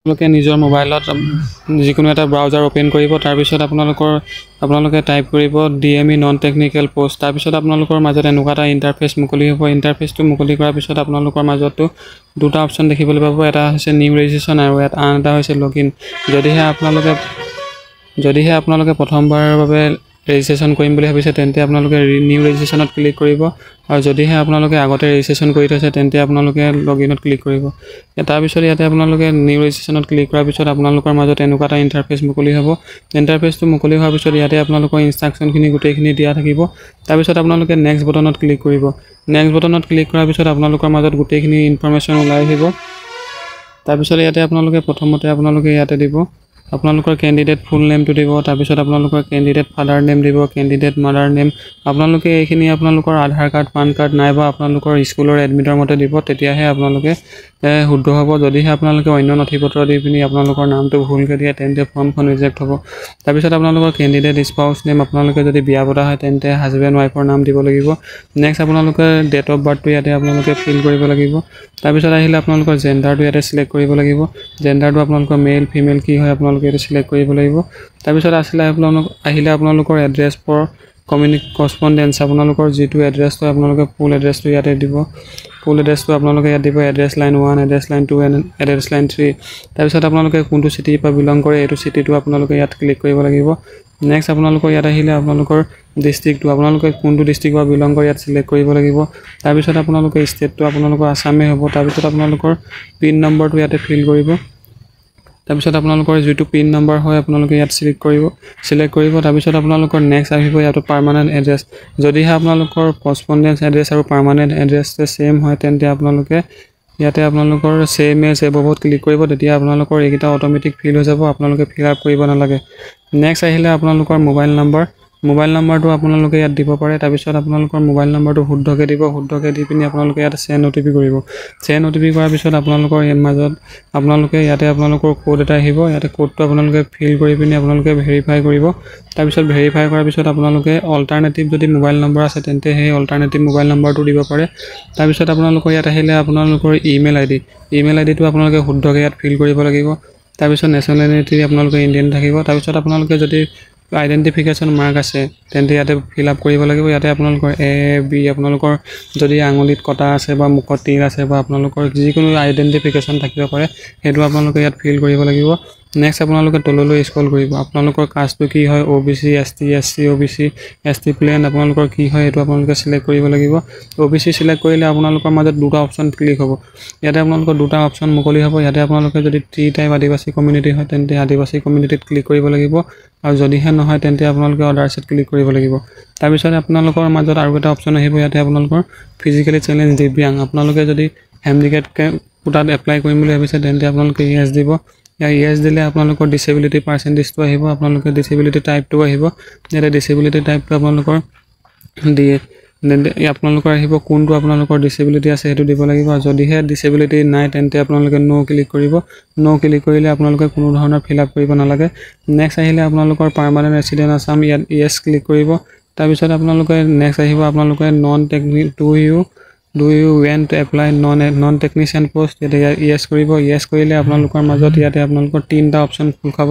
আপোনালোকে নিজৰ মোবাইলত যিকোনো এটা ব্ৰাউজাৰ ওপেন কৰিব তাৰ পিছত আপোনালোকে টাইপ কৰিব DME নন টেকনিক্যাল পোষ্ট তাৰ পিছত আপোনালোকৰ মাজত এনেকুৱা এটা ইন্টাৰফেস মুকলি হ'ব ইন্টাৰফেসটো মুকলি কৰাৰ পিছত আপোনালোকৰ মাজত দুটা অপচন দেখিবলৈ পাব এটা হৈছে নিউ ৰেজিষ্ট্ৰেচন আৰু আন এটা হৈছে লগইন যদিহে আপোনালোকে প্ৰথমবাৰৰ বাবে ৰেজিষ্ট্ৰেচন কৰিম বুলি ভাবিছে তেন্তে আপোনালোকে নিউ ৰেজিষ্ট্ৰেচনত ক্লিক কৰিব আৰু যদিহে আপোনালোকে আগতে ৰেজিষ্ট্ৰেচন কৰি থৈছে তেন্তে আপোনালোকে লগইনত ক্লিক কৰিব তাৰ পিছত ইয়াতে আপোনালোকে নিউ ৰেজিষ্ট্ৰেচনত ক্লিক কৰাৰ পিছত আপোনালোকৰ মাজত এনেকুৱা এটা ইন্টাৰফেস মুকলি হ'ব ইন্টাৰফেসটো মুকলি হোৱাৰ পিছত ইয়াতে আপোনালোকৰ ইনষ্ট্ৰাকচনখিনি গোটেইখিনি দিয়া থাকিব তাৰ পিছত আপোনালোকে নেক্সট বটনত ক্লিক কৰিব নেক্সট বটনত ক্লিক কৰাৰ পিছত আপোনালোকৰ মাজত গোটেইখিনি ইনফৰমেশ্যন ওলাই আহিব তাৰ পিছত ইয়াতে আপোনালোকে ইয়াতে দিব আপোনালোকৰ ক্যান্ডিডেট ফুল নেমটো দিব তাৰ পিছত আপোনালোকৰ ক্যান্ডিডেট ফাদাৰ নেম দিব ক্যান্ডিডেট মাদাৰ নেম আপোনালোকে এইখিনি আপোনালোকৰ আধাৰ কাৰ্ড পান কাৰ্ড নাইবা আপোনালোকৰ স্কুলৰ এডমিটৰ মতে দিব তেতিয়াহে আপোনালোকে শুদ্ধ হ'ব যদিহে আপোনালোকে অন্য নথিপত্ৰ দি পিনি আপোনালোকৰ নামটো ভুলকৈ দিয়ে তেন্তে ফৰ্মখন ৰিজেক্ট হ'ব তাৰ পিছত আপোনালোকৰ ক্যান্ডিডেট স্পাউস নেম আপোনালোকে যদি বিয়া পতা হয় তেন্তে হাজবেণ্ড ওয়াইফৰ নাম দিব লাগিব নেক্সট আপোনালোকে ডেট অফ বাৰ্থটো ইয়াতে আপোনালোকে ফিল কৰিব লাগিব তাৰ পিছত আহিলে আপোনালোকৰ জেন্ডাৰটো ইয়াতে সিলেক্ট কৰিব লাগিব জেন্ডাৰটো আপোনালোকৰ মেল ফিমেল কি হয় আপোনালোকে এটা সিলেক্ট কৰিব লাগিব তাৰ পিছত আহিলে আপোনালোকৰ এড্ৰেছ ফৰ কৰেসপন্ডেন্স আপোনালোকৰ যেটো এড্ৰেছ হয় আপোনালোকে ফুল এড্ৰেছটো ইয়াতে দিব ফুল এড্ৰেছটো আপোনালোকে ইয়াত দিব address line 1 address line 2 and address line 3 তাৰ পিছত আপোনালোকে কোনটো সিটিৰ পৰা বিলং কৰে এটো সিটিটো আপোনালোকে ইয়াত ক্লিক কৰিব লাগিব নেক্সট আপোনালোকৰ ইয়াত আহিলে আপোনালোকৰ ডিস্ট্ৰিক্টটো আপোনালোকে কোনটো ডিস্ট্ৰিক্টৰ পৰা বিলং কৰে ইয়াত সিলেক্ট কৰিব লাগিব তাৰ পিছত আপোনালোকৰ ষ্টেটটো আপোনালোকৰ আসামে হ'ব তাৰ পিছত আপোনালোকৰ পিন নম্বৰটো ইয়াতে ফিল কৰিব তাৰ পিছত আপোনালোকৰ যেটো পিন নম্বৰ হয় আপোনালোকে ইয়াত সিলেক্ট কৰিব তাৰ পিছত আপোনালোকৰ নেক্সট আহিব ইয়াত পাৰ্মানেন্ট এড্ৰেছ যদিহে আপোনালোকৰ কৰেসপন্ডেন্স এড্ৰেছ আৰু পাৰ্মানেন্ট এড্ৰেছ সেম হয় তেন্তে আপোনালোকে ইয়াতে আপোনালোকৰ সেম এজ এবভত ক্লিক কৰিব তেতিয়া আপোনালোকৰ এইটা অটোমেটিক ফিল হৈ যাব আপোনালোকে ফিল আপ কৰিব নালাগে নেক্সট আহিলে আপোনালোকৰ মোবাইল নম্বৰটো আপোনালোকে ইয়াত দিব পাৰে তাৰ পিছত আপোনালোকৰ মোবাইল নম্বৰটো শুদ্ধকৈ দি পিনি আপোনালোকে ইয়াত সেন্ড OTP কৰিব সেন্ড OTP কৰাৰ পিছত আপোনালোকৰ মাজত আপোনালোকে ইয়াতে আপোনালোকৰ কোড এটা আহিব ইয়াতে কোডটো আপোনালোকে ফিল কৰি পিনি আপোনালোকে ভেৰিফাই কৰিব তাৰ পিছত ভেৰিফাই কৰাৰ পিছত আপোনালোকে অল্টাৰনেটিভ যদি মোবাইল নম্বৰ আছে তেন্তে সেই অল্টাৰনেটিভ মোবাইল নম্বৰটো দিব পাৰে তাৰ পিছত আপোনালোকৰ ইয়াত আহিলে আপোনালোকৰ ইমেইল আইডিটো আপোনালোকে শুদ্ধকৈ ইয়াত ফিল কৰিব লাগিব তাৰ পিছত নেশ্যনেলিটি আপোনালোকে ইণ্ডিয়ান থাকিব তাৰ পিছত আপোনালোকে যদি আইডেন্টিফিকেশন মাৰ্ক আছে তেন্তে ইয়াতে ফিল আপ কৰিব লাগিব ইয়াতে আপোনালোকৰ A B আপোনালোকৰ যদি আঙুলিত কটা আছে বা মুখত তীৰ আছে বা আপোনালোকৰ যিকোনো আইডেন্টিফিকেশন থাকিব পাৰে হেতু আপোনালোকে ইয়াত ফিল কৰিব লাগিব নেক্সট আপোনালোকে তললৈ স্ক্ৰল কৰিব আপোনালোকৰ কাষ্টটো কি হয় OBC ST SC OBC ST plain আপোনালোকৰ কি হয় এটো আপোনালোকে সিলেক্ট কৰিব লাগিব OBC সিলেক্ট কৰিলে আপোনালোকৰ মাজত দুটা অপচন ক্লিক হ'ব ইয়াতে আপোনালোকৰ দুটা অপচন মুকলি হ'ব ইয়াতে আপোনালোকে যদি টি টাইপ আদিবাসী কমিউনিটি হয় তেন্তে আদিবাসী কমিউনিটিত ক্লিক কৰিব লাগিব আৰু যদিহে নহয় তেন্তে আপোনালোকে অৰ্ডাৰছত ক্লিক কৰিব লাগিব তাৰ পিছত আপোনালোকৰ মাজত আৰু এটা অপচন আহিব ইয়াতে আপোনালোকৰ ফিজিক্যালি চ্যালেঞ্জ দিব্যাং আপোনালোকে যদি হেন্ডিকেপ কোটাত এপ্লাই কৰিম বুলি ভাবিছে তেন্তে আপোনালোকে ইয়েস দিব ইয়েস দিলে আপোনালোকৰ ডিসেবিলিটি পাৰ্চেন্টেজটো আহিব আপোনালোকে ডিসেবিলিটি টাইপটো আহিব যেনে ডিসেবিলিটি টাইপটো আপোনালোকৰ দিয়ে আপোনালোকৰ আহিব কোনটো আপোনালোকৰ ডিসেবিলিটি আছে হেতু দিব লাগিব আৰু যদিহে ডিসেবিলিটি নাই তেন্তে আপোনালোকে নো ক্লিক কৰিব নো ক্লিক কৰিলে আপোনালোকে কোনো ধৰণৰ ফিল আপ কৰিব নালাগে নেক্সট আহিলে আপোনালোকৰ পাৰ্মানেন্ট ৰেসিডেন্ট আসাম ইয়াত ইয়েস ক্লিক কৰিব তাৰ পিছত আপোনালোকে নেক্সট আহিব আপোনালোকে non technique do you want to apply non technician post ইয়াতে ইয়েস কৰিব ইয়েস কৰিলে আপোনালোকৰ মাজত ইয়াতে আপোনালোকৰ তিনটা অপচন খুল খাব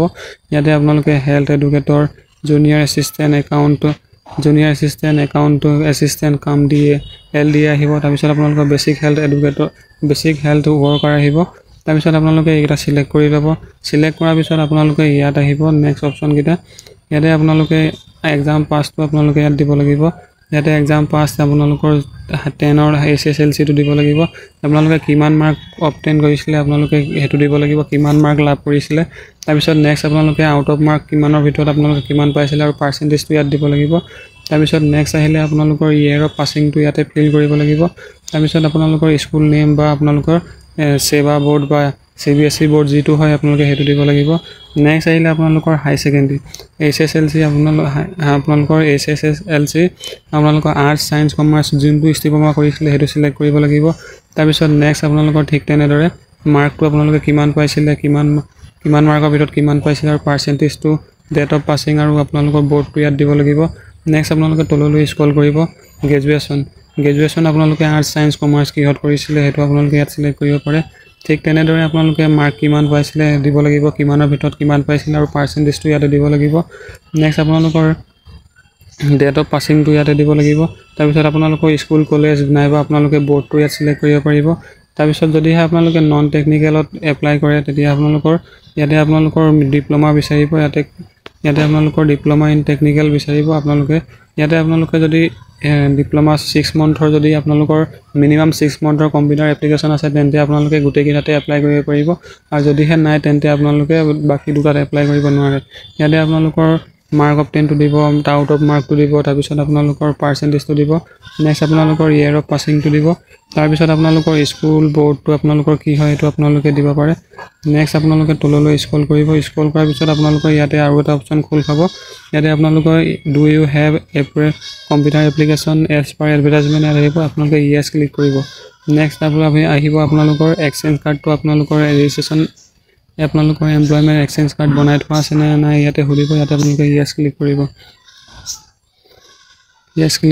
ইয়াতে আপোনালোকে health educator junior assistant account assistant কাম দিয়ে LD আহিব তাৰ পিছত আপোনালোকৰ বেসিক হেল্থ ওয়াৰ্কাৰ আহিব তাৰ পিছত আপোনালোকে এইটা সিলেক্ট কৰি ল'ব সিলেক্ট কৰাৰ পিছত আপোনালোকে ইয়াত আহিব নেক্সট অপচন কিটা ইয়াতে আপোনালোকে এক্সাম পাছটো আপোনালোকে ইয়াত দিব লাগিব ইয়াতে এক্সাম পাছ আপোনালোকৰ 10 ৰ SSLC টো দিব লাগিব আপোনালোকে কিমান মাৰ্ক অবটেইন কৰিছিলে আপোনালোকে হেতু দিব লাগিব কিমান মাৰ্ক লাভ কৰিছিলে তাৰ পিছত নেক্সট আপোনালোকে আউট অফ মাৰ্ক কিমানৰ ভিতৰত আপোনালোকে কিমান পাইছিলে আৰু পাৰ্চেন্টেজটো ইয়াত দিব লাগিব তাৰ পিছত নেক্সট আহিলে আপোনালোকৰ ইয়াৰ অফ পাছিংটো ইয়াতে ফিল কৰিব লাগিব তাৰ পিছত আপোনালোকৰ স্কুল নেম বা আপোনালোকৰ সেৱা বোৰ্ড বা CBSE বোৰ্ড যেটো হয় আপোনালোকে হেতু দিব লাগিব নেক্সট আহিলে আপোনালোকৰ হাই সেকেন্ডাৰী SSLC আপোনালোকৰ SSLC আপোনালোকৰ আৰ্টস সায়েন্স কমাৰ্চ যোনটো ষ্ট্ৰীমত কৰিছিলে হেতু সিলেক্ট কৰিব লাগিব তাৰ পিছত নেক্সট আপোনালোকৰ ঠিক তেনেদৰে মাৰ্কটো আপোনালোকে কিমান পাইছিলে কিমান মাৰ্কৰ ভিতৰত কিমান পাইছিলে আৰু পাৰ্চেন্টেজটো ডেট অফ পাছিং আৰু আপোনালোকৰ বোৰ্ডটো ইয়াত দিব লাগিব নেক্সট আপোনালোকে তললৈ স্ক্ৰল কৰিব গ্ৰেজুৱেচন আপোনালোকে আৰ্টস সায়েন্স কমাৰ্চ কিহত কৰিছিলে হেতু আপোনালোকে ইয়াত সিলেক্ট কৰিব পাৰে ঠিক তেনেদৰে আপোনালোকে মাৰ্ক কিমান পাইছিলে দিব লাগিব, কিমানৰ ভিতৰত কিমান পাইছিলে আৰু পাৰ্চেণ্টেজটো ইয়াতে দিব লাগিব। নেক্সট আপোনালোকৰ ডেট অফ পাছিংটো ইয়াতে দিব লাগিব। তাৰপিছত আপোনালোকৰ স্কুল কলেজ নাইবা আপোনালোকে বৰ্ডটো ইয়াত চিলেক্ট কৰিব পাৰিব। তাৰপিছত যদিহে আপোনালোকে নন টেকনিকেলত এপ্লাই কৰে তেতিয়া ইয়াতে আপোনালোকৰ ডিপ্ল'মা বিচাৰিব। ইয়াতে আপোনালোকৰ ডিপ্ল'মা ইন টেকনিকেল বিচাৰিব। ইয়াতে আপোনালোকে যদি ডিপ্ল'মা 6 মান্থৰ যদি আপোনালোকৰ মিনিমাম 6 মান্থৰ কম্পিউটাৰ এপ্লিকেশ্যন আছে তেন্তে আপোনালোকে গোটেইকেইটাতে এপ্লাই কৰিব পাৰিব, আৰু যদিহে নাই তেন্তে আপোনালোকে বাকী দুটাত এপ্লাই কৰিব নোৱাৰে। ইয়াতে আপোনালোকৰ মাৰ্ক অফ 10টো দিব, আউট অফ মাৰ্কটো দিব, তাৰপিছত আপোনালোকৰ পাৰ্চেণ্টেজটো দিব। নেক্সট আপোনালোকৰ ইয়েৰ অফ পাছিংটো দিব। তাৰপিছত আপোনালোকৰ স্কুল বৰ্ডটো আপোনালোকৰ কি হয় এইটো আপোনালোকে দিব পাৰে। নেক্সট আপোনালোকে তললৈ স্ক্ৰল কৰিব। স্ক্ৰল কৰাৰ পিছত আপোনালোকৰ ইয়াতে আৰু এটা অপশ্যন খোল খাব। ইয়াতে আপোনালোকৰ do you have computer application as per advertisement আহিব, আপোনালোকে ইয়েছ ক্লিক কৰিব। নেক্সট আহিব আপোনালোকৰ এক্সচেঞ্জ কাৰ্ডটো, আপোনালোকৰ ৰেজিষ্ট্ৰেশ্যন আপোনালোকৰ এমপ্লয়মেণ্ট এক্সচেঞ্জ কাৰ্ড বনাই থোৱা আছে নে নাই ইয়াতে সুধিব। ইয়াতে আপোনালোকে ইয়েছ ক্লিক কৰিব। Yes click